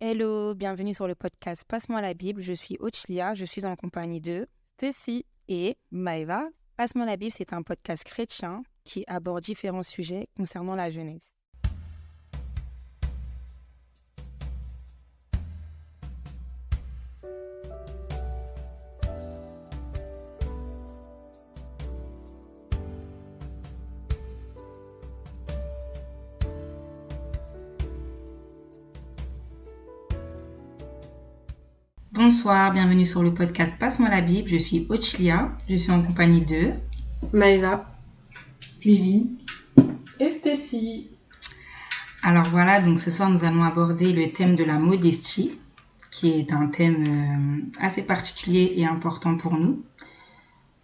Hello, bienvenue sur le podcast Passe-moi la Bible. Je suis Ochlia, je suis en compagnie de Stacy et Maëva. Passe-moi la Bible, c'est un podcast chrétien qui aborde différents sujets concernant la jeunesse. Bonsoir, bienvenue sur le podcast Passe-moi la Bible. Je suis Ochlia, je suis en compagnie de Maëva Lévin et Stacy. Alors voilà, donc ce soir nous allons aborder le thème de la modestie, qui est un thème assez particulier et important pour nous.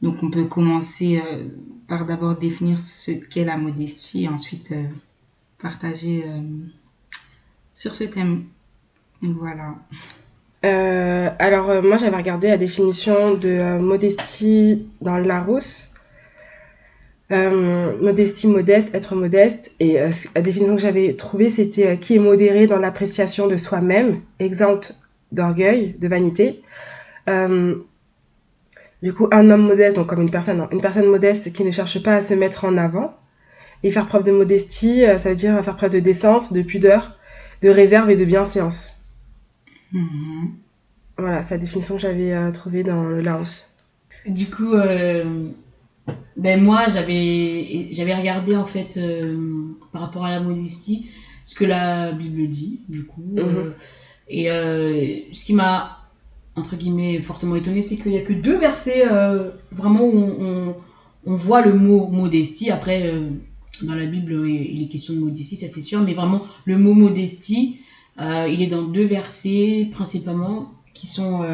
Donc on peut commencer par d'abord définir ce qu'est la modestie et ensuite partager sur ce thème. Voilà. Alors, moi j'avais regardé la définition de modestie dans le Larousse. Modestie, modeste, être modeste. Et la définition que j'avais trouvée, c'était qui est modéré dans l'appréciation de soi-même, exempt d'orgueil, de vanité. Du coup, un homme modeste, donc comme une personne modeste qui ne cherche pas à se mettre en avant. Et faire preuve de modestie, ça veut dire faire preuve de décence, de pudeur, de réserve et de bienséance. Voilà, c'est la définition que j'avais trouvée dans le Laos. Du coup, moi, j'avais regardé en fait par rapport à la modestie ce que la Bible dit, du coup. Et ce qui m'a, entre guillemets, fortement étonné, c'est qu'il n'y a que 2 versets vraiment où on voit le mot modestie. Après, dans la Bible, il est question de modestie, ça c'est sûr, mais vraiment, le mot modestie, il est dans 2 versets principalement qui sont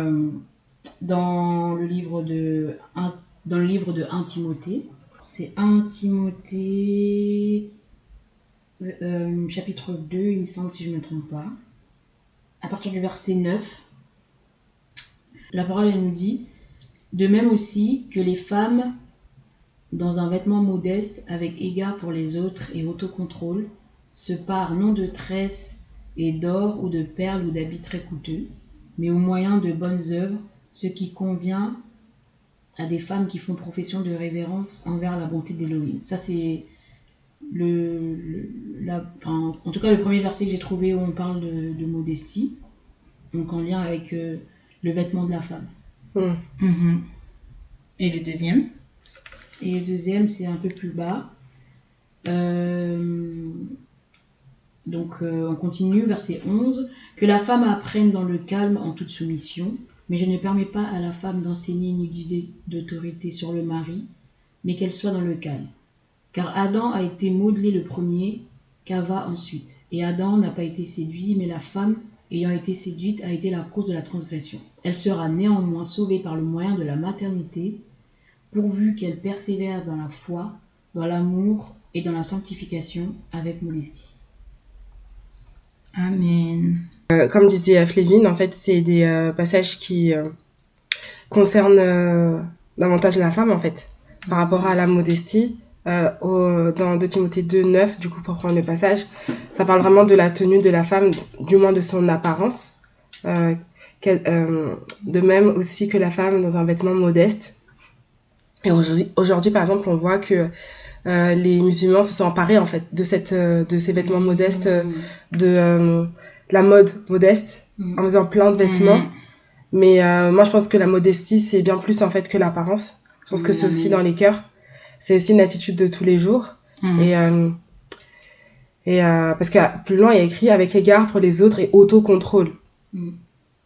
dans le livre de 1 Timothée. C'est 1 Timothée chapitre 2, il me semble, si je ne me trompe pas. À partir du verset 9, la parole elle nous dit « De même aussi que les femmes, dans un vêtement modeste, avec égard pour les autres et autocontrôle, se parent non de tresses et d'or ou de perles ou d'habits très coûteux, mais au moyen de bonnes œuvres, ce qui convient à des femmes qui font profession de révérence envers la bonté d'Élohim. » Ça, c'est en tout cas, le premier verset que j'ai trouvé où on parle de modestie, donc en lien avec le vêtement de la femme. Et le deuxième? Et le deuxième, c'est un peu plus bas. Donc, on continue, verset 11. « Que la femme apprenne dans le calme en toute soumission, mais je ne permets pas à la femme d'enseigner ni d'user d'autorité sur le mari, mais qu'elle soit dans le calme. Car Adam a été modelé le premier, qu'Ava ensuite. Et Adam n'a pas été séduit, mais la femme, ayant été séduite, a été la cause de la transgression. Elle sera néanmoins sauvée par le moyen de la maternité, pourvu qu'elle persévère dans la foi, dans l'amour et dans la sanctification avec modestie. » Amen. Comme disait Flévin, en fait, c'est des passages qui concernent davantage la femme, en fait, par rapport à la modestie. Dans 2 Timothée 2, 9, du coup, pour prendre le passage, ça parle vraiment de la tenue de la femme, du moins de son apparence. De même aussi que la femme dans un vêtement modeste. Et aujourd'hui, par exemple, on voit que les musulmans se sont emparés, en fait, de ces vêtements modestes, de la mode modeste, en faisant plein de vêtements. Mais moi, je pense que la modestie, c'est bien plus, en fait, que l'apparence. Je pense que c'est aussi dans les cœurs. C'est aussi une attitude de tous les jours. Et parce que plus loin, il y a écrit avec égard pour les autres et autocontrôle.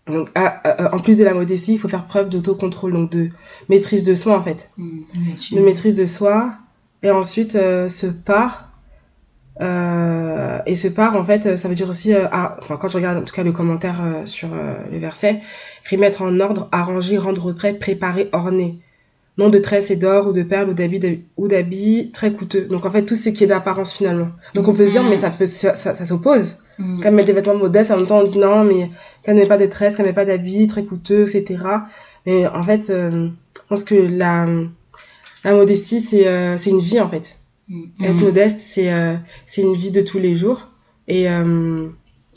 Donc, en plus de la modestie, il faut faire preuve d'autocontrôle, donc de maîtrise de soi, en fait. De maîtrise de soi. Et ensuite, se part. Et se part, en fait, ça veut dire aussi, quand je regarde en tout cas le commentaire sur le verset, remettre en ordre, arranger, rendre prêt, préparer, orner. Non de tresses et d'or ou de perles ou d'habits très coûteux. Donc en fait, tout ce qui est d'apparence finalement. Donc on peut se dire, mais ça s'oppose. Quand elle met des vêtements modestes, en même temps on dit non, mais qu'elle ne met pas de tresses, qu'elle ne met pas d'habits très coûteux, etc. Mais en fait, je pense que la modestie, c'est une vie en fait. Être modeste, c'est une vie de tous les jours. Et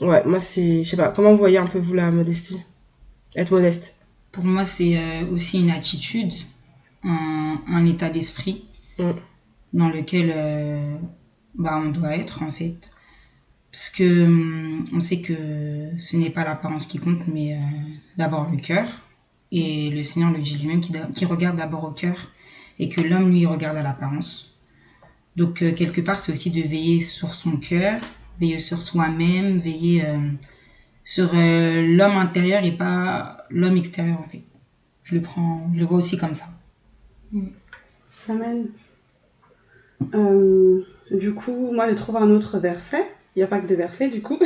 Ouais, moi, je sais pas, comment vous voyez un peu, vous, la modestie? Être modeste? Pour moi, c'est aussi une attitude, un état d'esprit dans lequel on doit être, en fait. Parce que on sait que ce n'est pas l'apparence qui compte, mais d'abord le cœur. Et le Seigneur le dit lui-même qui regarde d'abord au cœur et que l'homme, lui, regarde à l'apparence. Donc, quelque part, c'est aussi de veiller sur son cœur, veiller sur soi-même, veiller sur l'homme intérieur et pas l'homme extérieur, en fait. Je le vois aussi comme ça. Amen. Du coup, moi, j'ai trouvé un autre verset. Il n'y a pas que deux versets, du coup.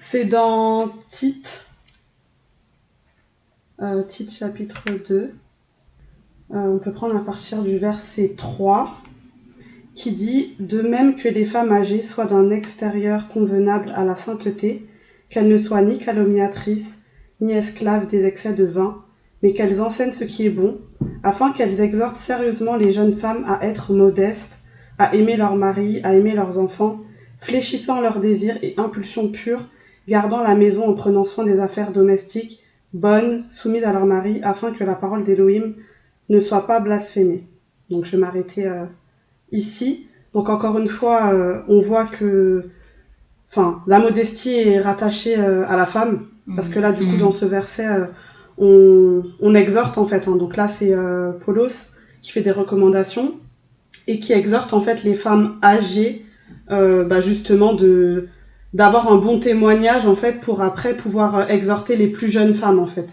C'est dans Tite. Tite, chapitre 2. On peut prendre à partir du verset 3, qui dit « De même que les femmes âgées soient d'un extérieur convenable à la sainteté, qu'elles ne soient ni calomniatrices, ni esclaves des excès de vin, mais qu'elles enseignent ce qui est bon, afin qu'elles exhortent sérieusement les jeunes femmes à être modestes, à aimer leur mari, à aimer leurs enfants, fléchissant leurs désirs et impulsions pures, gardant la maison en prenant soin des affaires domestiques, bonnes, soumises à leur mari, afin que la parole d'Élohim ne soit pas blasphémée. » Donc je vais m'arrêter ici. Donc encore une fois, on voit que la modestie est rattachée à la femme, parce que là, du coup, dans ce verset, on exhorte, en fait. Donc là, c'est Paulos qui fait des recommandations et qui exhorte, en fait, les femmes âgées, justement, d'avoir un bon témoignage, en fait, pour après pouvoir exhorter les plus jeunes femmes, en fait.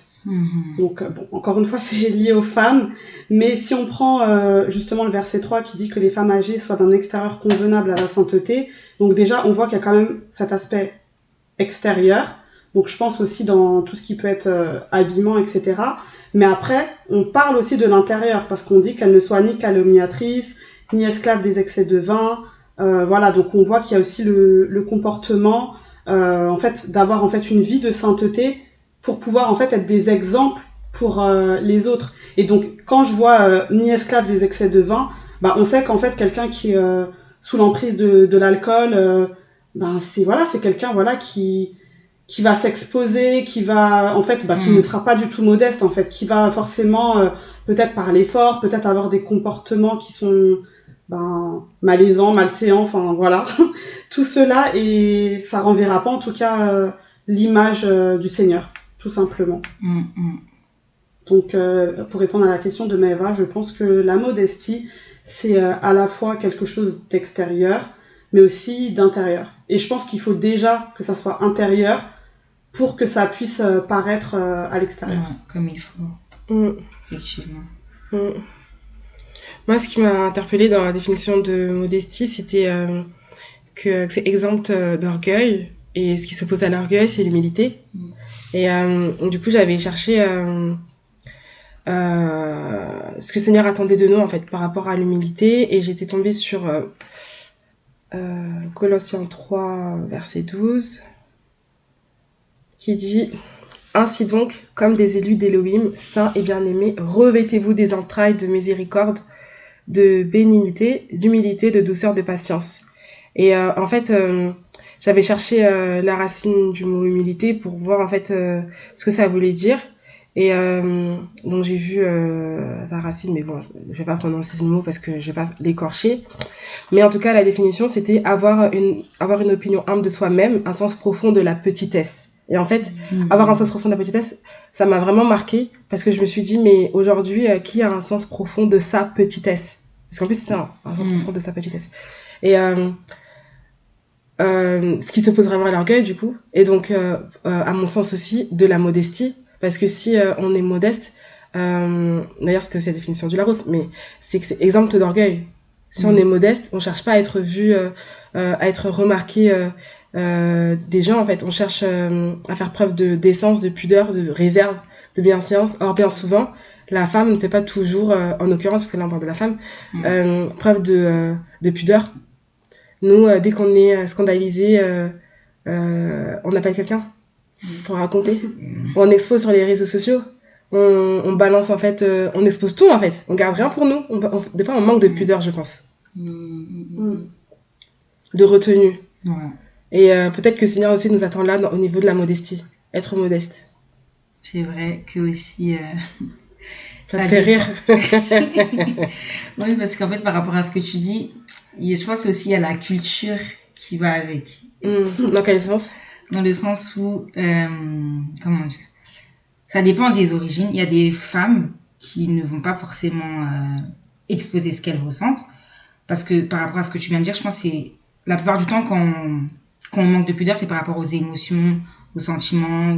Donc, encore une fois, c'est lié aux femmes. Mais si on prend justement le verset 3 qui dit que les femmes âgées soient d'un extérieur convenable à la sainteté, donc déjà, on voit qu'il y a quand même cet aspect extérieur. Donc, je pense aussi dans tout ce qui peut être habillement, etc. Mais après, on parle aussi de l'intérieur, parce qu'on dit qu'elles ne soient ni calomniatrices, ni esclaves des excès de vin. Voilà, donc on voit qu'il y a aussi le comportement, en fait, d'avoir en fait une vie de sainteté, pour pouvoir en fait être des exemples pour les autres. Et donc quand je vois ni esclave des excès de vin, on sait qu'en fait quelqu'un qui est sous l'emprise de l'alcool, c'est quelqu'un qui va s'exposer, qui va en fait qui ne sera pas du tout modeste en fait, qui va forcément peut-être parler fort, peut-être avoir des comportements qui sont malaisants, malséants, enfin voilà. Tout cela, et ça renverra pas en tout cas l'image du Seigneur, tout simplement. Donc, pour répondre à la question de Maëva, je pense que la modestie, c'est à la fois quelque chose d'extérieur, mais aussi d'intérieur. Et je pense qu'il faut déjà que ça soit intérieur pour que ça puisse paraître à l'extérieur. Comme il faut. Effectivement. Moi, ce qui m'a interpellée dans la définition de modestie, c'était que c'est exempt d'orgueil. Et ce qui s'oppose à l'orgueil, c'est l'humilité. Et du coup, j'avais cherché ce que le Seigneur attendait de nous, en fait, par rapport à l'humilité. Et j'étais tombée sur Colossiens 3, verset 12, qui dit « Ainsi donc, comme des élus d'Élohim, saints et bien-aimés, revêtez-vous des entrailles de miséricorde, de bénignité, d'humilité, de douceur, de patience. » Et en fait, j'avais cherché la racine du mot humilité pour voir en fait ce que ça voulait dire. Et donc j'ai vu sa racine, mais bon, je vais pas prononcer ce mot parce que je vais pas l'écorcher. Mais en tout cas, la définition, c'était avoir une opinion humble de soi-même, un sens profond de la petitesse. Et en fait, avoir un sens profond de la petitesse, ça m'a vraiment marqué parce que je me suis dit, mais aujourd'hui, qui a un sens profond de sa petitesse? Parce qu'en plus, c'est ça, un sens profond de sa petitesse. Et ce qui s'oppose vraiment à l'orgueil, du coup. Et donc, à mon sens aussi, de la modestie. Parce que si on est modeste, d'ailleurs, c'était aussi la définition du Larousse, mais c'est que c'est exempt d'orgueil. Si on est modeste, on cherche pas à être vu, à être remarqué des gens, en fait. On cherche à faire preuve de décence, de pudeur, de réserve, de bienséance. Or, bien souvent, la femme ne fait pas toujours, en l'occurrence, parce que là on parle de la femme, preuve de pudeur. Nous, dès qu'on est scandalisé, on appelle quelqu'un pour raconter. On expose sur les réseaux sociaux. On balance, en fait, on expose tout, en fait. On garde rien pour nous. Des fois, on manque de pudeur, je pense. De retenue. Ouais. Et peut-être que le Seigneur aussi nous attend là au niveau de la modestie, être modeste. C'est vrai que aussi... Ça te fait rire. Oui, parce qu'en fait, par rapport à ce que tu dis, je pense aussi à la culture qui va avec. Dans quel sens? Dans le sens où, comment dire, ça dépend des origines. Il y a des femmes qui ne vont pas forcément exposer ce qu'elles ressentent. Parce que par rapport à ce que tu viens de dire, je pense que c'est la plupart du temps quand on manque de pudeur, c'est par rapport aux émotions, aux sentiments,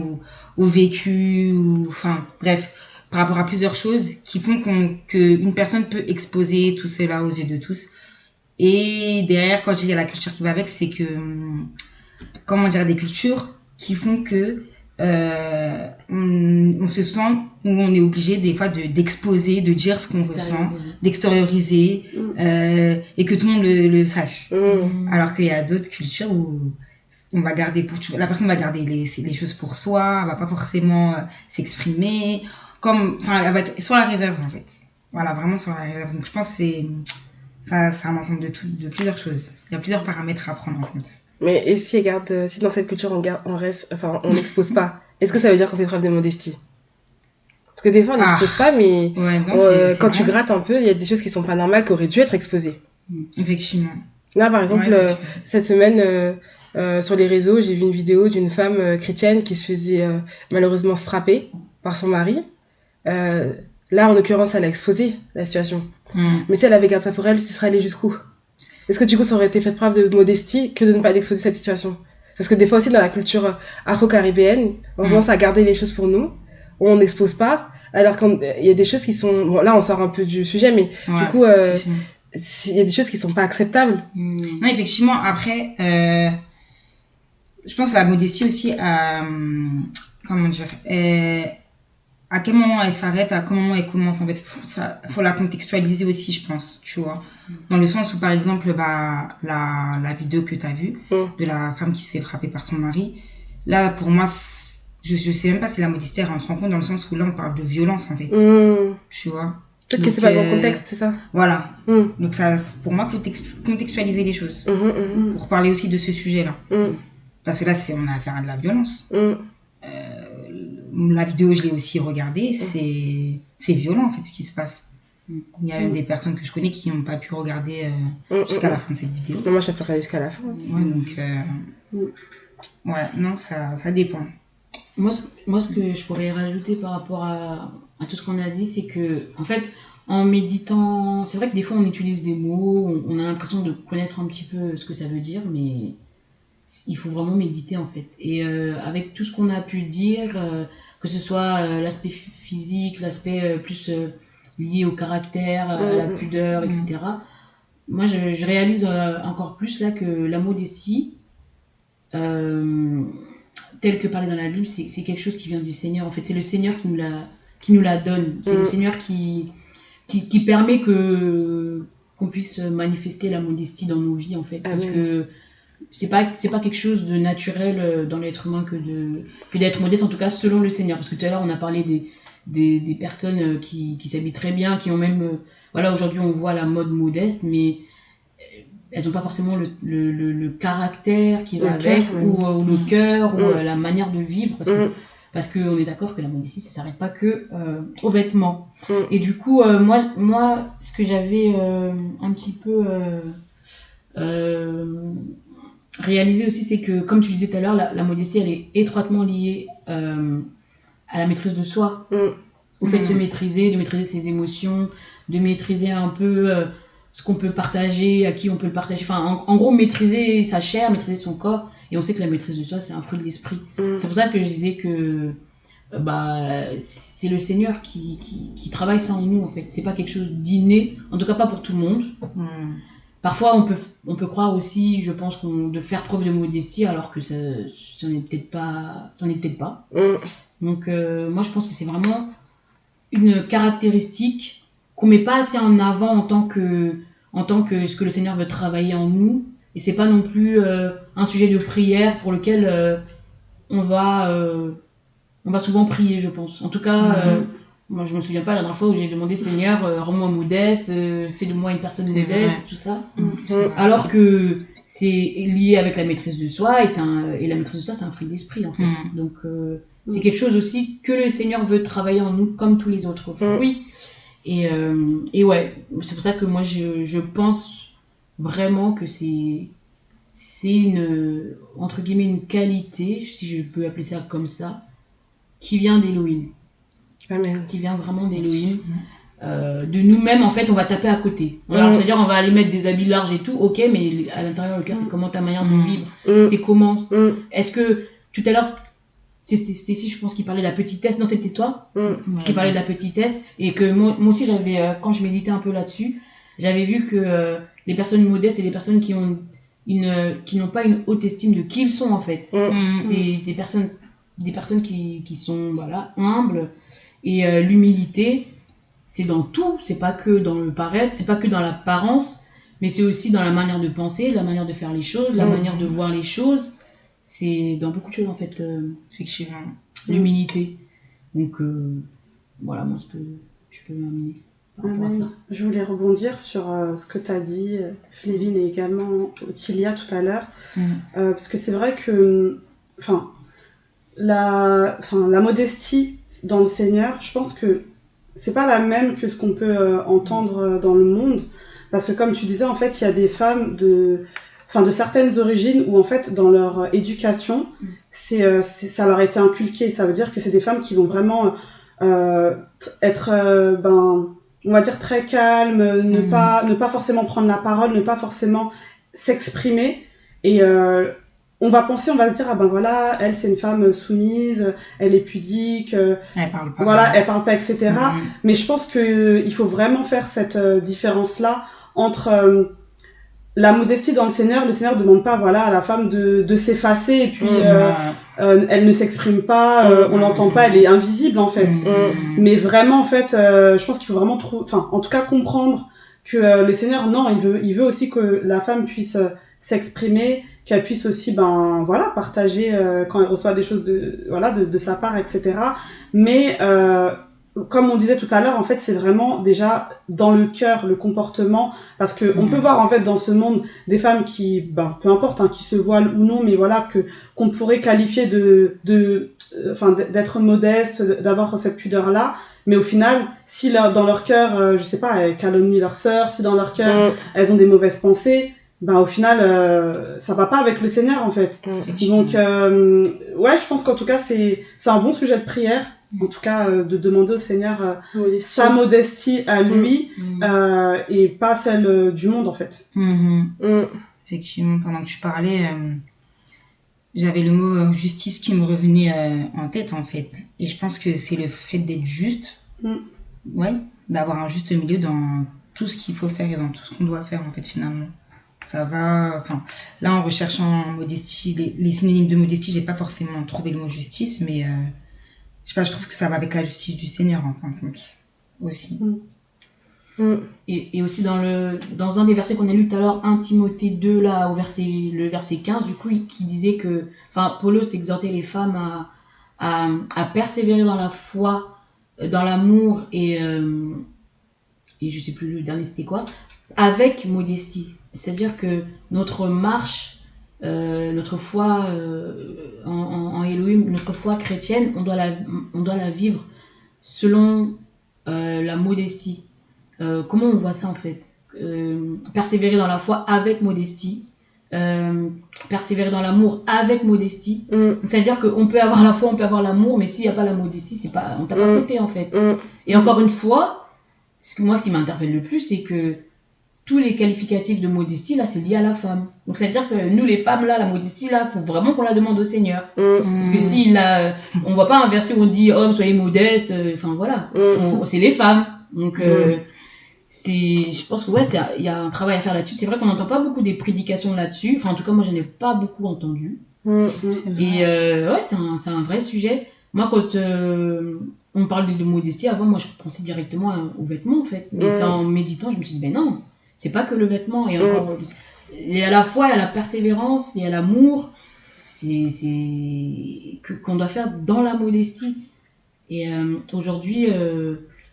au vécu, enfin bref, par rapport à plusieurs choses qui font qu'une personne peut exposer tout cela aux yeux de tous. Et derrière, quand je dis la culture qui va avec, c'est que, comment dire, des cultures qui font que on se sent où on est obligé des fois d'exposer, de dire ce qu'on ressent, d'extérioriser, et que tout le monde le sache. Alors qu'il y a d'autres cultures où on va garder la personne va garder les choses pour soi, elle va pas forcément s'exprimer, enfin elle va être sur la réserve en fait. Voilà, vraiment sur la réserve. Donc je pense que c'est un ensemble de plusieurs choses. Il y a plusieurs paramètres à prendre en compte. Mais et si dans cette culture on n'expose pas, est-ce que ça veut dire qu'on fait preuve de modestie? Parce que des fois on n'expose pas, mais ouais, non, quand tu grattes un peu, il y a des choses qui sont pas normales qui auraient dû être exposées. Effectivement. Là par exemple, cette semaine sur les réseaux, j'ai vu une vidéo d'une femme chrétienne qui se faisait malheureusement frapper par son mari. Là en l'occurrence elle a exposé la situation. Mais si elle avait gardé ça pour elle, ce serait allé jusqu'où? Est-ce que du coup ça aurait été fait preuve de modestie que de ne pas exposer cette situation? Parce que des fois aussi dans la culture afro-caribéenne, on commence à garder les choses pour nous, on n'expose pas, alors qu'il y a des choses qui sont... Bon, là on sort un peu du sujet, mais du coup, il y a des choses qui sont pas acceptables. Non, effectivement, après, je pense que la modestie aussi, comment dire, à quel moment elle s'arrête, à quel moment elle commence, en fait, faut la contextualiser aussi, je pense, tu vois. Dans le sens où, par exemple, la vidéo que tu as vue, de la femme qui se fait frapper par son mari, là, pour moi, je sais même pas si la modestie rentre en compte, dans le sens où là, on parle de violence, en fait. Tu vois. Peut-être que c'est pas le bon contexte, c'est ça. Voilà. Donc, ça, pour moi, il faut contextualiser les choses. Pour parler aussi de ce sujet-là. Parce que là, on a affaire à de la violence. La vidéo, je l'ai aussi regardée, c'est violent en fait ce qui se passe. Il y a même des personnes que je connais qui n'ont pas pu regarder jusqu'à la fin de cette vidéo. Non, moi je préfère jusqu'à la fin. Ouais, donc ouais, non, ça dépend. Moi, ce que je pourrais rajouter par rapport à tout ce qu'on a dit, c'est que en fait, en méditant, c'est vrai que des fois on utilise des mots, on a l'impression de connaître un petit peu ce que ça veut dire, mais il faut vraiment méditer en fait. Et avec tout ce qu'on a pu dire, que ce soit l'aspect physique, l'aspect plus lié au caractère, à la pudeur, etc. Moi, je réalise encore plus là que la modestie, telle que parlée dans la Bible, c'est quelque chose qui vient du Seigneur. En fait, c'est le Seigneur qui nous la donne. C'est le Seigneur qui permet qu'on puisse manifester la modestie dans nos vies en fait, parce que c'est pas quelque chose de naturel dans l'être humain que d'être modeste, en tout cas selon le Seigneur, parce que tout à l'heure on a parlé des personnes qui s'habillent très bien, qui ont même voilà, aujourd'hui on voit la mode modeste, mais elles ont pas forcément le caractère qui va avec, ou le cœur, ou la manière de vivre, parce que on est d'accord que la modestie ça s'arrête pas que aux vêtements. Et du coup moi ce que j'avais un petit peu réaliser aussi, c'est que comme tu disais tout à l'heure, la modestie elle est étroitement liée à la maîtrise de soi, au fait de se maîtriser, de maîtriser ses émotions, de maîtriser un peu ce qu'on peut partager, à qui on peut le partager, enfin en gros maîtriser sa chair, maîtriser son corps. Et on sait que la maîtrise de soi c'est un fruit de l'esprit. C'est pour ça que je disais que c'est le Seigneur qui travaille ça en nous en fait. C'est pas quelque chose d'inné, en tout cas pas pour tout le monde. Parfois, on peut croire aussi, je pense, de faire preuve de modestie, alors que ça n'en est peut-être pas. Donc, moi, je pense que c'est vraiment une caractéristique qu'on met pas assez en avant en tant que ce que le Seigneur veut travailler en nous. Et c'est pas non plus un sujet de prière pour lequel on va souvent prier, je pense. En tout cas, moi, je me souviens pas la dernière fois où j'ai demandé Seigneur, rends-moi modeste, fais de moi une personne modeste, tout ça. Alors que c'est lié avec la maîtrise de soi, et la maîtrise de soi, c'est un fruit d'esprit, en fait. Donc, c'est quelque chose aussi que le Seigneur veut travailler en nous, comme tous les autres fruits. Et ouais, c'est pour ça que moi, je pense vraiment que c'est entre guillemets, une qualité, si je peux appeler ça comme ça, qui vient d'Élohim. Amen. Qui vient vraiment d'Élohim. De nous-mêmes, en fait, on va taper à côté. Alors, c'est-à-dire, on va aller mettre des habits larges et tout, ok, mais à l'intérieur, le cœur, c'est comment ta manière de vivre. C'est comment. Est-ce que, tout à l'heure, c'était Stécie, je pense, qui parlait de la petitesse. Non, c'était toi qui parlait de la petitesse. Et que moi aussi, quand je méditais un peu là-dessus, j'avais vu que les personnes modestes, c'est des personnes qui n'ont pas une haute estime de qui ils sont, en fait. C'est des personnes qui sont, voilà, humbles. Et l'humilité, c'est dans tout, c'est pas que dans le paraître, c'est pas que dans l'apparence, mais c'est aussi dans la manière de penser, la manière de faire les choses, la manière de voir les choses. C'est dans beaucoup de choses, en fait, effectivement. L'humilité. Donc, voilà, moi, ce que je peux m'amener par rapport à ça. Je voulais rebondir sur ce que tu as dit, Flévine, et également Tilia tout à l'heure, parce que c'est vrai que, la modestie dans le Seigneur, je pense que c'est pas la même que ce qu'on peut entendre dans le monde, parce que comme tu disais, en fait, il y a des femmes de certaines origines où, en fait, dans leur éducation, ça leur a été inculqué. Ça veut dire que c'est des femmes qui vont vraiment être, on va dire, très calmes, ne pas forcément prendre la parole, ne pas forcément s'exprimer. Et on va se dire, voilà, elle, c'est une femme soumise, elle est pudique, elle parle pas. Voilà, elle parle pas, etc. Mais je pense qu'il faut vraiment faire cette différence-là entre la modestie dans le Seigneur. Le Seigneur demande pas, à la femme de s'effacer, et puis elle ne s'exprime pas, on l'entend pas, elle est invisible, en fait. Mais vraiment, en fait, je pense qu'il faut vraiment en tout cas comprendre que le Seigneur, non, il veut aussi que la femme puisse s'exprimer, qu'elle puisse aussi partager quand elle reçoit des choses de sa part, etc. Mais comme on disait tout à l'heure, en fait, c'est vraiment déjà dans le cœur, le comportement, parce que on peut voir, en fait, dans ce monde des femmes qui, peu importe, qui se voilent ou non, mais voilà, qu'on pourrait qualifier d'être modeste, d'avoir cette pudeur-là. Mais au final, si dans leur cœur, je sais pas, elles calomnient leur sœur, si dans leur cœur, elles ont des mauvaises pensées, au final, ça va pas avec le Seigneur, en fait. Donc, je pense qu'en tout cas, c'est un bon sujet de prière. En tout cas, de demander au Seigneur sa modestie à lui, et pas celle du monde, en fait. Effectivement, pendant que tu parlais, j'avais le mot justice qui me revenait en tête, en fait. Et je pense que c'est le fait d'être juste, d'avoir un juste milieu dans tout ce qu'il faut faire et dans tout ce qu'on doit faire, en fait, finalement. Ça va, là, en recherchant modestie, les synonymes de modestie, j'ai pas forcément trouvé le mot justice, mais je sais pas, je trouve que ça va avec la justice du Seigneur, en fin de compte, aussi. Et aussi dans un des versets qu'on a lu tout à l'heure, 1 Timothée 2, là, le verset 15, du coup, qui disait que, Paulos exhortait les femmes à persévérer dans la foi, dans l'amour, et je sais plus le dernier c'était quoi, avec modestie. C'est-à-dire que notre marche, notre foi en Elohim, notre foi chrétienne, on doit la vivre selon la modestie. Comment on voit ça, en fait? Persévérer dans la foi avec modestie, persévérer dans l'amour avec modestie. C'est-à-dire qu'on peut avoir la foi, on peut avoir l'amour, mais s'il n'y a pas la modestie, on tape à côté, en fait. Et encore une fois, ce qui m'interpelle le plus, c'est que tous les qualificatifs de modestie, là, c'est lié à la femme. Donc, ça veut dire que nous, les femmes, là, la modestie, là, faut vraiment qu'on la demande au Seigneur. Parce que on voit pas un verset où on dit, hommes, soyez modestes, voilà. C'est les femmes. Donc, je pense que, il y a un travail à faire là-dessus. C'est vrai qu'on n'entend pas beaucoup des prédications là-dessus. En tout cas, moi, je n'ai pas beaucoup entendu. Et, c'est un vrai sujet. Moi, quand on parle de modestie, avant, moi, je pensais directement aux vêtements, en fait. Mais c'est en méditant, je me suis dit, non. C'est pas que le vêtement, et encore, il y a la foi, il y a la persévérance, il y a l'amour, qu'on doit faire dans la modestie. Et aujourd'hui,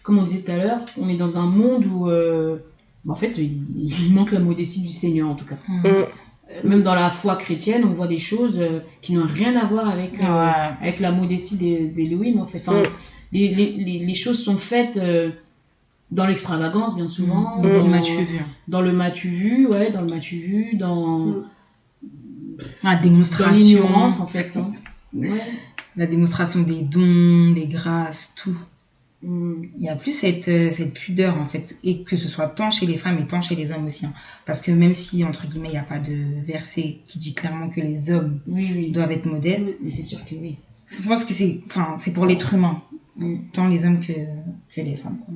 comme on disait tout à l'heure, on est dans un monde où, en fait, il manque la modestie du Seigneur, en tout cas. même dans la foi chrétienne, on voit des choses qui n'ont rien à voir avec la modestie d'Elohim, en fait. Enfin, les choses sont faites dans l'extravagance, bien souvent. Dans le m'as-tu vu. Dans le m'as-tu vu, dans le m'as-tu vu, dans la démonstration. Dans l'ignorance, en fait. Hein. La démonstration des dons, des grâces, tout. Il n'y a plus cette pudeur, en fait, et que ce soit tant chez les femmes et tant chez les hommes aussi. Hein. Parce que même si, entre guillemets, il n'y a pas de verset qui dit clairement que les hommes doivent être modestes. Mais c'est sûr que oui. Je pense que c'est pour l'être humain, tant les hommes que les femmes. Quoi.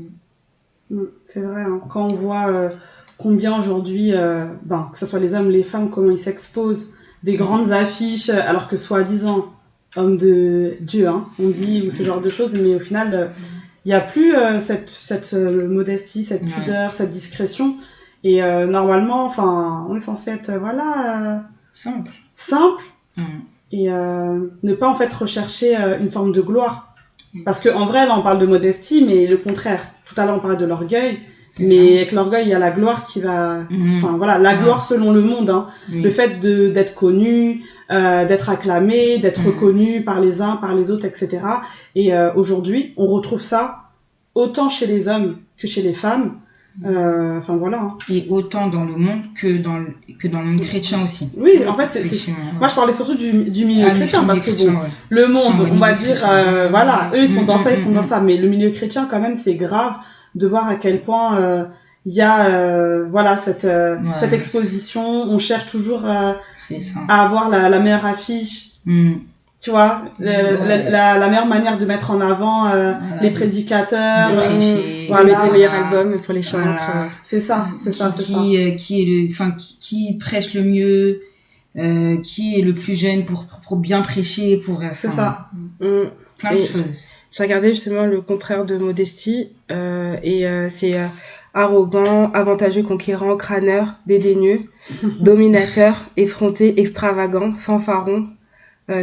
C'est vrai, hein. Quand on voit combien aujourd'hui, que ce soit les hommes, les femmes, comment ils s'exposent, des grandes affiches, alors que soi-disant, hommes de Dieu, hein, on dit, ou ce genre de choses, mais au final... il n'y a plus cette modestie, cette pudeur, cette discrétion. Et normalement, on est censé être, simple. Et ne pas, en fait, rechercher une forme de gloire. Parce qu'en vrai, là, on parle de modestie, mais le contraire. Tout à l'heure, on parlait de l'orgueil. Mais avec l'orgueil, il y a la gloire qui va... gloire selon le monde. Hein. Le fait d'être connu, d'être acclamé, d'être reconnu par les uns, par les autres, etc. Et aujourd'hui, on retrouve ça autant chez les hommes que chez les femmes. Hein. Et autant dans le monde que dans le monde chrétien aussi. Oui, en fait, moi je parlais surtout du milieu chrétien, parce que le monde, on va dire, eux ils sont dans ça, ils sont dans ça, mais le milieu chrétien quand même, c'est grave de voir à quel point il y a cette exposition. On cherche toujours à avoir la meilleure affiche. Tu vois, la meilleure manière de mettre en avant les prédicateurs, les meilleurs albums pour les chantres. C'est ça. Qui prêche le mieux, qui est le plus jeune pour bien prêcher, c'est ça. Plein de choses. J'ai regardé justement le contraire de modestie, c'est arrogant, avantageux, conquérant, crâneur, dédaigneux, dominateur, effronté, extravagant, fanfaron,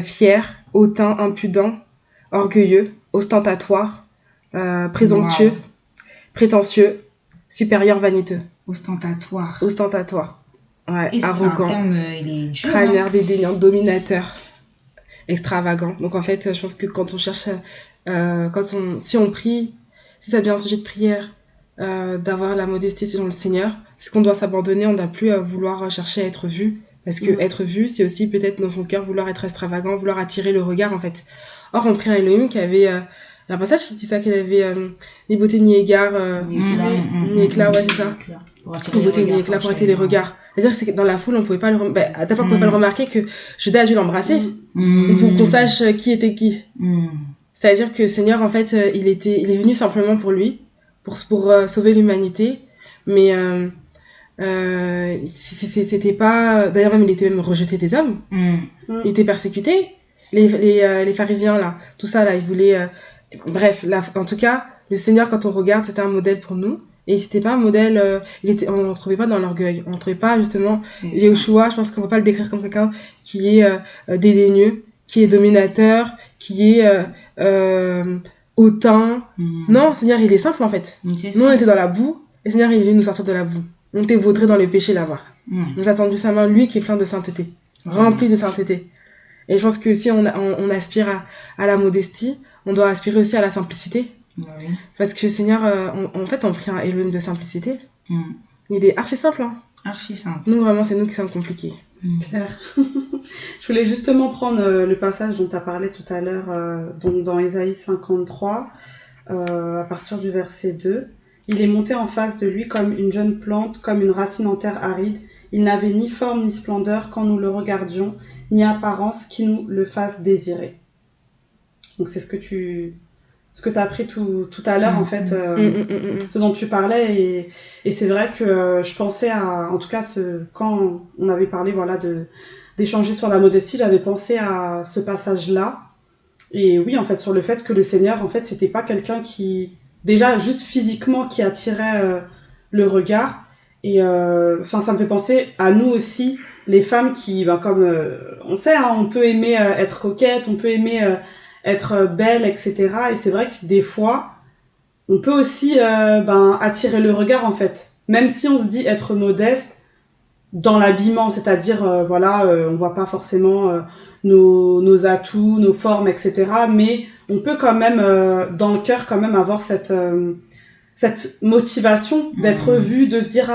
fier, hautain, impudent, orgueilleux, ostentatoire, présomptueux, prétentieux, supérieur, vaniteux. Ostentatoire. Ouais, et arrogant, il est dur, crâneur, dédaignant, dominateur, extravagant. Donc en fait, je pense que quand on cherche, si on prie, si ça devient un sujet de prière, d'avoir la modestie selon le Seigneur, c'est qu'on doit s'abandonner, on ne doit plus vouloir chercher à être vu. Parce que être vu, c'est aussi peut-être dans son cœur vouloir être extravagant, vouloir attirer le regard en fait. Or, on prie à Elohim qui avait un passage qui dit ça, qu'elle avait ni beauté ni égard, ni éclat, c'est ça. Ni beauté ni éclat pour attirer les regards. C'est-à-dire que dans la foule, on pouvait pas à ta fois, on pouvait pas le remarquer que Judas a dû l'embrasser pour qu'on sache qui était qui. C'est-à-dire que le Seigneur, en fait, il est venu simplement pour lui, pour sauver l'humanité, mais c'était pas, d'ailleurs même il était même rejeté des hommes, il était persécuté, les pharisiens là, tout ça là, ils voulaient en tout cas le Seigneur, quand on regarde, c'était un modèle pour nous, et c'était pas un modèle, on ne trouvait pas dans l'orgueil, on ne trouvait pas justement Yeshua. Je pense qu'on ne peut pas le décrire comme quelqu'un qui est dédaigneux, qui est dominateur, qui est hautain. Non, le Seigneur, il est simple en fait. Nous, on était dans la boue, et le Seigneur, il est venu nous sortir de la boue. On était vautrés dans le péché là-bas. Nous a tendu sa main, lui qui est plein de sainteté, rempli de sainteté. Et je pense que si on aspire à la modestie, on doit aspirer aussi à la simplicité. Parce que Seigneur, en fait, on prie un Elohim de simplicité. Il est archi simple. Hein. Archi simple. Nous, vraiment, c'est nous qui sommes compliqués. Claire. Je voulais justement prendre le passage dont tu as parlé tout à l'heure, dans Ésaïe 53, à partir du verset 2. Il est monté en face de lui comme une jeune plante, comme une racine en terre aride. Il n'avait ni forme ni splendeur quand nous le regardions, ni apparence qui nous le fasse désirer. Donc c'est ce que tu as appris tout à l'heure, en fait, ce dont tu parlais. Et c'est vrai que je pensais à, en tout cas, quand on avait parlé d'échanger sur la modestie, j'avais pensé à ce passage-là. Et oui, en fait, sur le fait que le Seigneur, en fait, c'était pas quelqu'un qui... Déjà, juste physiquement, qui attirait le regard. Et ça me fait penser à nous aussi, les femmes qui, comme on sait, hein, on peut aimer être coquette, on peut aimer être belle, etc. Et c'est vrai que des fois, on peut aussi attirer le regard, en fait. Même si on se dit être modeste, dans l'habillement, c'est-à-dire on voit pas forcément nos atouts, nos formes, etc. Mais on peut quand même dans le cœur quand même avoir cette motivation d'être vu, de se dire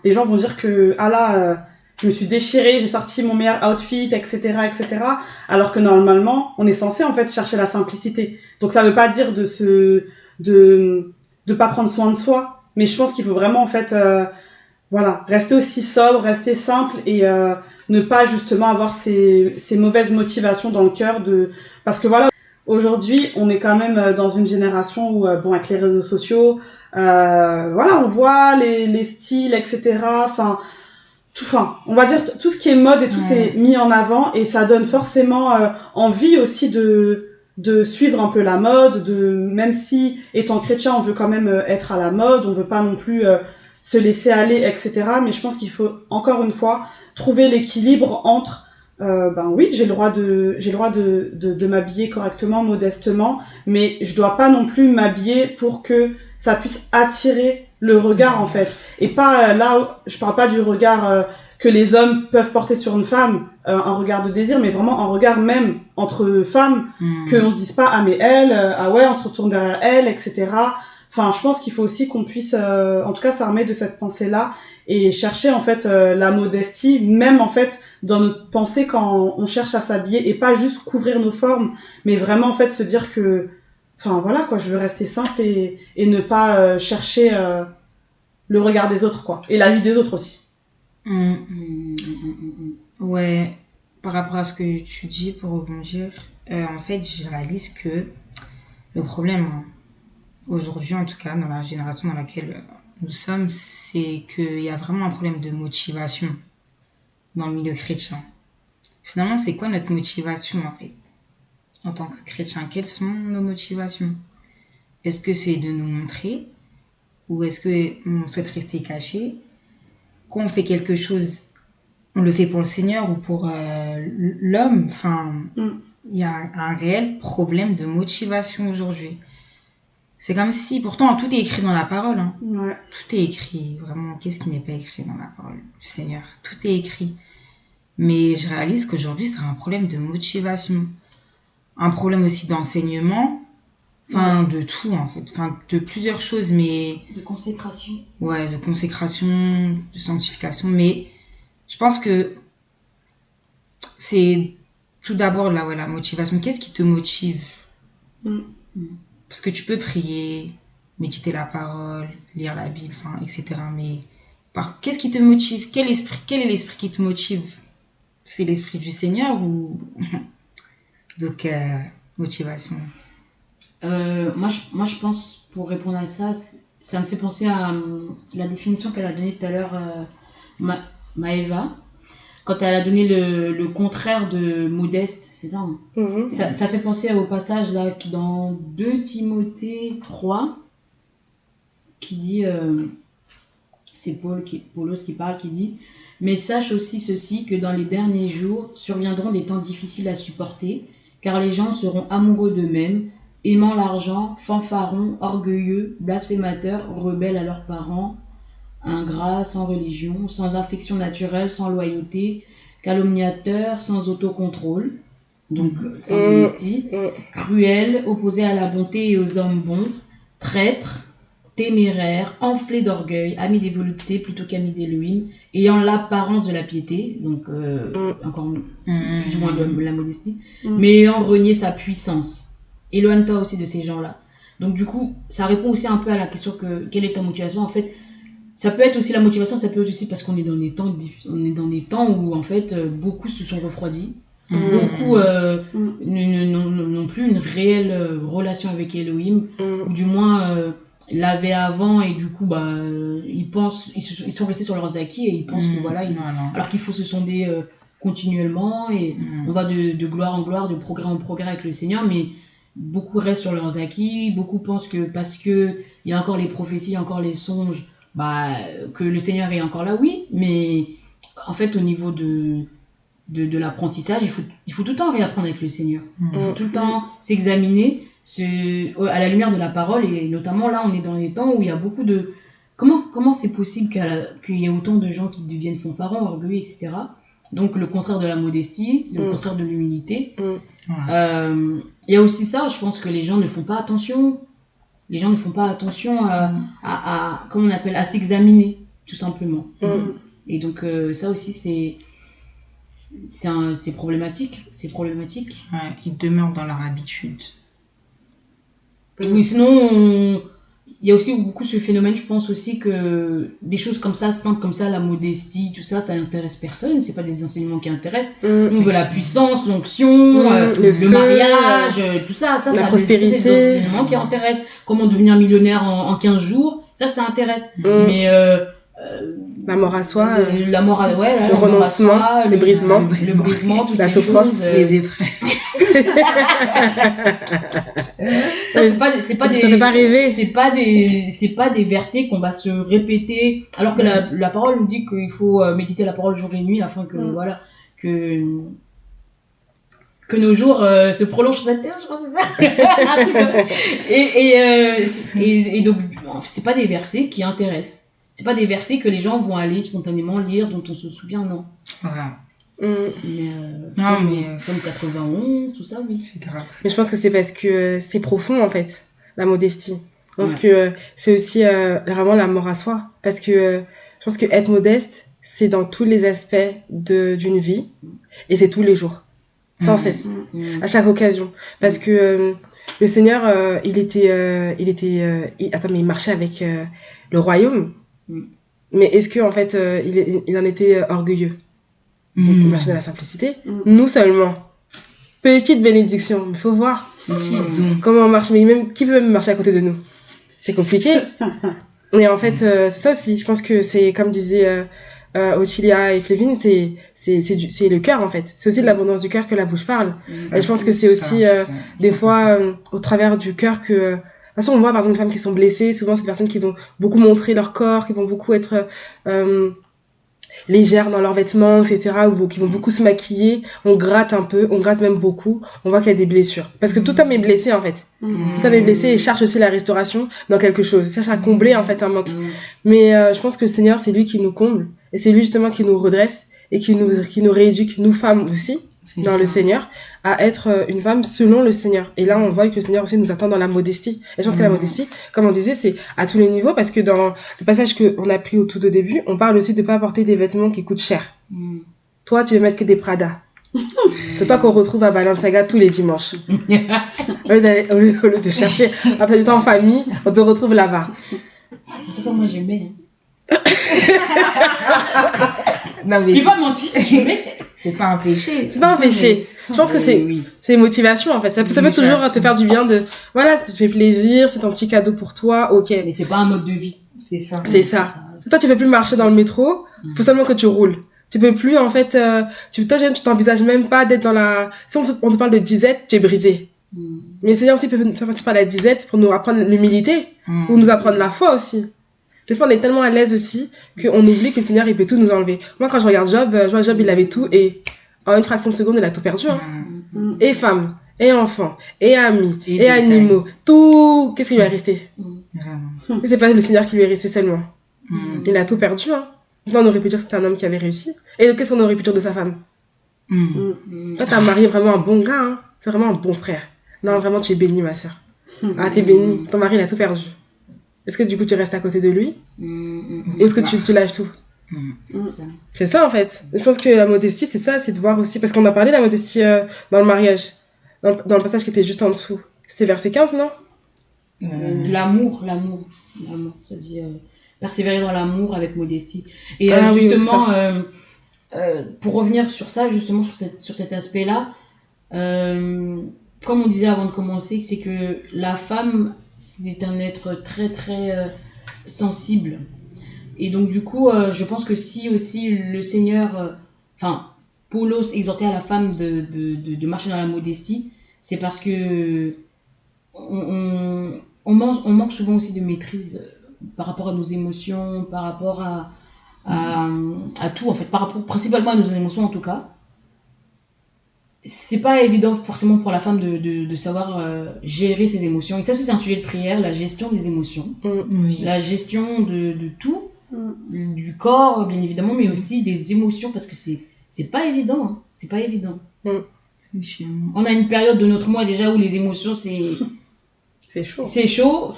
les gens vont dire que je me suis déchirée, j'ai sorti mon meilleur outfit, etc., etc. Alors que normalement, on est censé en fait chercher la simplicité. Donc ça veut pas dire de pas prendre soin de soi, mais je pense qu'il faut vraiment en fait rester aussi sobre, rester simple et ne pas justement avoir ces mauvaises motivations dans le cœur parce que aujourd'hui, on est quand même dans une génération où avec les réseaux sociaux, on voit les styles, etc. On va dire tout ce qui est mode et tout c'est mis en avant et ça donne forcément envie aussi de suivre un peu la mode, même si étant chrétien on veut quand même être à la mode, on veut pas non plus se laisser aller, etc. Mais je pense qu'il faut encore une fois trouver l'équilibre entre oui, j'ai le droit de m'habiller correctement, modestement, mais je dois pas non plus m'habiller pour que ça puisse attirer le regard en fait. Et pas je parle pas du regard que les hommes peuvent porter sur une femme, un regard de désir, mais vraiment un regard même entre femmes, qu'on se dise pas mais elle, on se retourne derrière elle, etc. Enfin, je pense qu'il faut aussi qu'on puisse, en tout cas, s'armer de cette pensée-là et chercher en fait la modestie, même en fait dans notre pensée quand on cherche à s'habiller et pas juste couvrir nos formes, mais vraiment en fait se dire que, je veux rester simple et ne pas chercher le regard des autres quoi, et la vie des autres aussi. Ouais, par rapport à ce que tu dis pour rebondir, en fait, je réalise que le problème aujourd'hui, en tout cas, dans la génération dans laquelle nous sommes, c'est qu'il y a vraiment un problème de motivation dans le milieu chrétien. Finalement, c'est quoi notre motivation, en fait, en tant que chrétien? Quelles sont nos motivations? Est-ce que c'est de nous montrer? Ou est-ce qu'on souhaite rester caché? Quand on fait quelque chose, on le fait pour le Seigneur ou pour l'homme? Il y a un réel problème de motivation aujourd'hui. C'est comme si, pourtant, tout est écrit dans la parole. Hein. Ouais. Tout est écrit. Vraiment, qu'est-ce qui n'est pas écrit dans la parole du Seigneur? Tout est écrit. Mais je réalise qu'aujourd'hui, c'est un problème de motivation. Un problème aussi d'enseignement. De tout, en fait. De plusieurs choses, mais... De consécration. Ouais, de consécration, de sanctification. Mais je pense que c'est tout d'abord la motivation. Qu'est-ce qui te motive? Parce que tu peux prier, méditer la parole, lire la Bible, etc. Mais qu'est-ce qui te motive? Quel est l'esprit qui te motive? C'est l'esprit du Seigneur ou... Donc, motivation. Moi, je pense, pour répondre à ça, ça me fait penser à la définition qu'elle a donnée tout à l'heure, Maëva, quand elle a donné le contraire de modeste, c'est ça, hein? Ça fait penser au passage là dans 2 Timothée 3 qui dit, c'est Paulos qui parle, qui dit: mais sache aussi ceci, que dans les derniers jours surviendront des temps difficiles à supporter, car les gens seront amoureux d'eux-mêmes, aimant l'argent, fanfarons, orgueilleux, blasphémateurs, rebelles à leurs parents, ingrats, sans religion, sans affection naturelle, sans loyauté, calomniateurs, sans autocontrôle, donc sans modestie, cruels, opposés à la bonté et aux hommes bons, traîtres, téméraires, enflés d'orgueil, amis des voluptés plutôt qu'amis d'Élohim, ayant l'apparence de la piété, donc encore plus ou moins de la modestie, mais ayant renié sa puissance. Éloigne-toi aussi de ces gens-là. Donc du coup, ça répond aussi un peu à la question quelle est ta motivation? En fait, ça peut être aussi la motivation, ça peut être aussi parce qu'on est dans des temps où en fait beaucoup se sont refroidis, beaucoup n'ont plus une réelle relation avec Elohim, ou du moins l'avaient avant, et du coup ils sont restés sur leurs acquis et ils pensent que alors qu'il faut se sonder continuellement et on va de gloire en gloire, de progrès en progrès avec le Seigneur, mais beaucoup restent sur leurs acquis, beaucoup pensent que parce que il y a encore les prophéties, il y a encore les songes, que le Seigneur est encore là, oui, mais en fait au niveau de l'apprentissage, il faut tout le temps réapprendre avec le Seigneur. Il faut tout le temps s'examiner à la lumière de la parole, et notamment là on est dans les temps où il y a beaucoup de comment c'est possible qu'il y ait autant de gens qui deviennent fanfarons, orgueilleux, etc. Donc le contraire de la modestie, le contraire de l'humilité. Il y a aussi ça, je pense que les gens ne font pas attention. Les gens ne font pas attention à comment on appelle, à s'examiner, tout simplement. Et donc ça aussi c'est problématique. C'est problématique. Ouais, ils demeurent dans leur habitude. Oui, sinon il y a aussi beaucoup ce phénomène, je pense aussi que des choses comme ça, simples comme ça, la modestie, tout ça, ça n'intéresse personne. C'est pas des enseignements qui intéressent. Nous, on veut la puissance, l'onction, le mariage, tout ça. Ça, prospérité. C'est des enseignements qui intéressent. Comment devenir millionnaire en 15 jours, ça intéresse. Mais la mort à soi, le renoncement, le brisement, toutes la ces souffrance, choses, les épreuves. Ça c'est pas des ça fait pas rêver. c'est pas des versets qu'on va se répéter, alors que la parole nous dit qu'il faut méditer la parole jour et nuit afin que voilà que nos jours se prolongent sur cette terre, je pense que c'est ça. et donc c'est pas des versets qui intéressent. C'est pas des versets que les gens vont aller spontanément lire, dont on se souvient, non. Voilà. Mais Somme 91, tout ça, oui. C'est grave. Mais je pense que c'est parce que c'est profond, en fait, la modestie. Je pense que c'est aussi vraiment la mort à soi. Parce que je pense que être modeste, c'est dans tous les aspects d'une vie. Et c'est tous les jours. Sans cesse. À chaque occasion. Parce que le Seigneur, il marchait avec le royaume. Mais est-ce que en fait il en était orgueilleux? Il marchait dans la simplicité. Nous seulement, petite bénédiction, mais faut voir comment on marche. Mais même qui peut même marcher à côté de nous? C'est compliqué. Et en fait c'est ça aussi. Je pense que c'est comme disait Ottilia et Flévine, c'est le cœur en fait. C'est aussi de l'abondance du cœur que la bouche parle. Et je pense que c'est aussi des fois au travers du cœur que de toute façon, on voit par exemple les femmes qui sont blessées, souvent c'est des personnes qui vont beaucoup montrer leur corps, qui vont beaucoup être légères dans leurs vêtements, etc., ou qui vont beaucoup se maquiller. On gratte un peu, on gratte même beaucoup, on voit qu'il y a des blessures. Parce que tout homme est blessé en fait. Tout homme est blessé et cherche aussi la restauration dans quelque chose. Il cherche à combler en fait un manque. Mais je pense que le Seigneur, c'est lui qui nous comble, et c'est lui justement qui nous redresse, et qui nous rééduque, nous femmes aussi, le Seigneur, à être une femme selon le Seigneur. Et là, on voit que le Seigneur aussi nous attend dans la modestie. Et je pense que la modestie, comme on disait, c'est à tous les niveaux, parce que dans le passage qu'on a pris au tout au début, on parle aussi de pas porter des vêtements qui coûtent cher. Toi, tu veux mettre que des Prada. C'est toi qu'on retrouve à Balenciaga tous les dimanches. Au lieu de chercher à faire du temps en famille, on te retrouve là-bas. En tout cas, moi, j'aimais. Non, mais il va mentir, c'est pas un péché. C'est pas un péché. Je pense que c'est une motivation en fait. Ça peut toujours te faire du bien de voilà, ça te fait plaisir, c'est ton petit cadeau pour toi, ok. Mais c'est pas un mode de vie. C'est ça. C'est ça. Toi, tu peux plus marcher dans le métro, faut seulement que tu roules. Tu peux plus en fait, tu t'envisages même pas d'être dans la. Si on te parle de disette, tu es brisé. Mais le Seigneur aussi peut faire partie par la disette pour nous apprendre l'humilité, ou nous apprendre la foi aussi. Des fois, on est tellement à l'aise aussi qu'on oublie que le Seigneur, il peut tout nous enlever. Moi, quand je regarde Job, Job, il avait tout et en une fraction de seconde, il a tout perdu. Hein. Et femmes, et enfants, et amis, et animaux, tout. Qu'est-ce qui lui est resté? Et c'est pas le Seigneur qui lui est resté seulement. Il a tout perdu. Hein. Là, on aurait pu dire que c'était un homme qui avait réussi. Et qu'est-ce qu'on aurait pu dire de sa femme? Toi, t'as marié vraiment un bon gars. Hein. C'est vraiment un bon frère. Non, vraiment, tu es bénie, ma sœur. Ah, t'es bénie. Ton mari, il a tout perdu. Est-ce que du coup tu restes à côté de lui ou est-ce que tu lâches tout? C'est ça en fait. Je pense que la modestie c'est ça, c'est de voir aussi, parce qu'on a parlé de la modestie dans le mariage, dans le passage qui était juste en dessous. C'était verset 15, non? L'amour, ça dit persévérer dans l'amour avec modestie. Et justement, pour revenir sur ça, justement sur cet aspect-là, comme on disait avant de commencer, c'est que la femme, c'est un être très très sensible. Et donc du coup, je pense que si aussi le Seigneur, Paulos exhortait à la femme de marcher dans la modestie, c'est parce que on manque souvent aussi de maîtrise par rapport à nos émotions, par rapport à tout en fait, par rapport principalement à nos émotions en tout cas. c'est pas évident forcément pour la femme de savoir gérer ses émotions. Et ça aussi, c'est un sujet de prière, la gestion des émotions. Oui. La gestion de tout, du corps, bien évidemment, mais aussi des émotions, parce que c'est pas évident. Hein. C'est pas évident. On a une période de notre mois déjà où les émotions, c'est chaud. C'est chaud,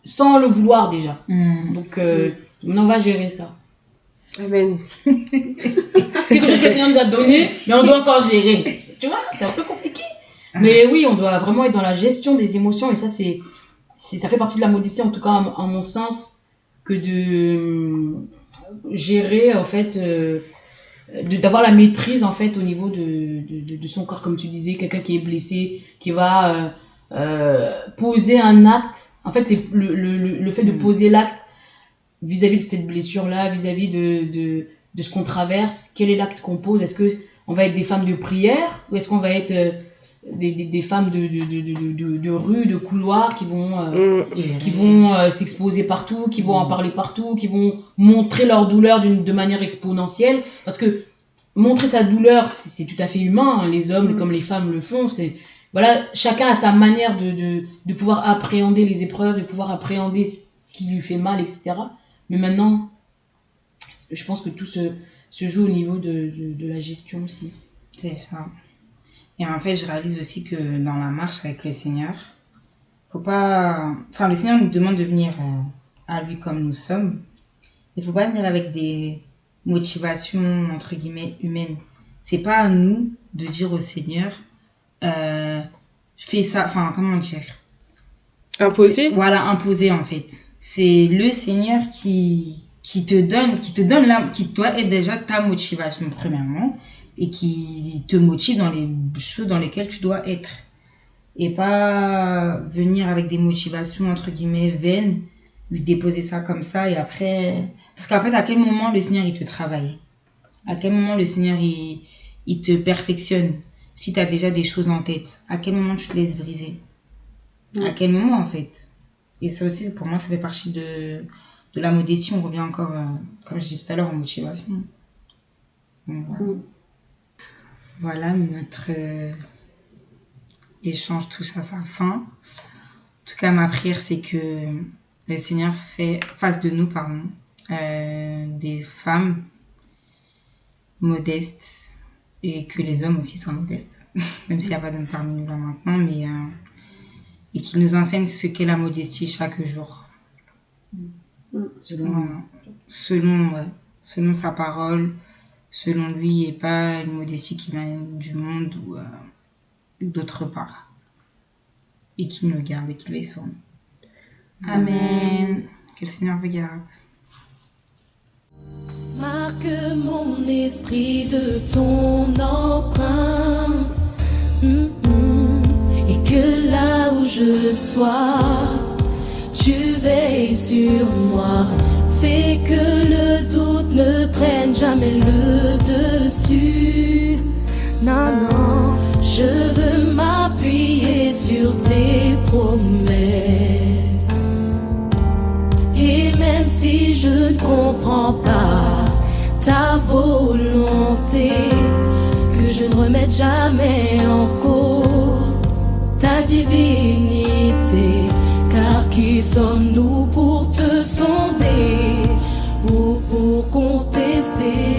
sans le vouloir déjà. Donc, maintenant, on va gérer ça. Amen. Quelque chose que le Seigneur nous a donné, mais on doit encore gérer. Tu vois, c'est un peu compliqué. Mais oui, on doit vraiment être dans la gestion des émotions, et ça, ça fait partie de la modestie, en tout cas, en mon sens, que de gérer, en fait, d'avoir la maîtrise, en fait, au niveau de son corps, comme tu disais, quelqu'un qui est blessé, qui va poser un acte. En fait, c'est le fait de poser l'acte vis-à-vis de cette blessure-là, vis-à-vis de ce qu'on traverse. Quel est l'acte qu'on pose? Est-ce qu'on va être des femmes de prière, ou est-ce qu'on va être des femmes de rue, de couloir, qui vont s'exposer partout, qui vont en parler partout, qui vont montrer leur douleur de manière exponentielle? Parce que montrer sa douleur, c'est tout à fait humain, hein. Les hommes comme les femmes le font. Voilà, chacun a sa manière de pouvoir appréhender les épreuves, de pouvoir appréhender ce qui lui fait mal, etc. Mais maintenant, je pense que tout se joue au niveau de la gestion aussi. C'est ça. Et en fait, je réalise aussi que dans la marche avec le Seigneur, faut pas... Enfin, le Seigneur nous demande de venir à lui comme nous sommes. Il faut pas venir avec des motivations, entre guillemets, humaines. C'est pas à nous de dire au Seigneur, fais ça, enfin, comment dire? Imposer? Voilà, imposer, en fait. C'est le Seigneur qui doit être déjà ta motivation, premièrement, et qui te motive dans les choses dans lesquelles tu dois être. Et pas venir avec des motivations, entre guillemets, vaines, lui déposer ça comme ça, et après... Parce qu'en fait, à quel moment le Seigneur, il te travaille? À quel moment le Seigneur, il te perfectionne? Si tu as déjà des choses en tête, à quel moment tu te laisses briser? À quel moment, en fait? Et ça aussi, pour moi, ça fait partie de la modestie. On revient encore, comme je disais tout à l'heure, en motivation. Voilà, notre échange touche à sa fin. En tout cas, ma prière, c'est que le Seigneur fasse de nous, des femmes modestes, et que les hommes aussi soient modestes, même s'il n'y a pas d'hommes parmi nous là maintenant, mais et qu'il nous enseigne ce qu'est la modestie chaque jour, selon sa parole, selon lui, et pas une modestie qui vient du monde ou d'autre part, et qu'il nous garde et qu'il les soigne. Amen. Que le Seigneur vous garde. Marque mon esprit de ton empreinte, et que là où je sois, tu veilles sur moi. Fais que le doute ne prenne jamais le dessus. Non, non, je veux m'appuyer sur tes promesses. Et même si je ne comprends pas ta volonté, que je ne remette jamais en cause ta divinité. Car qui sommes-nous pour te sonder ou pour contester?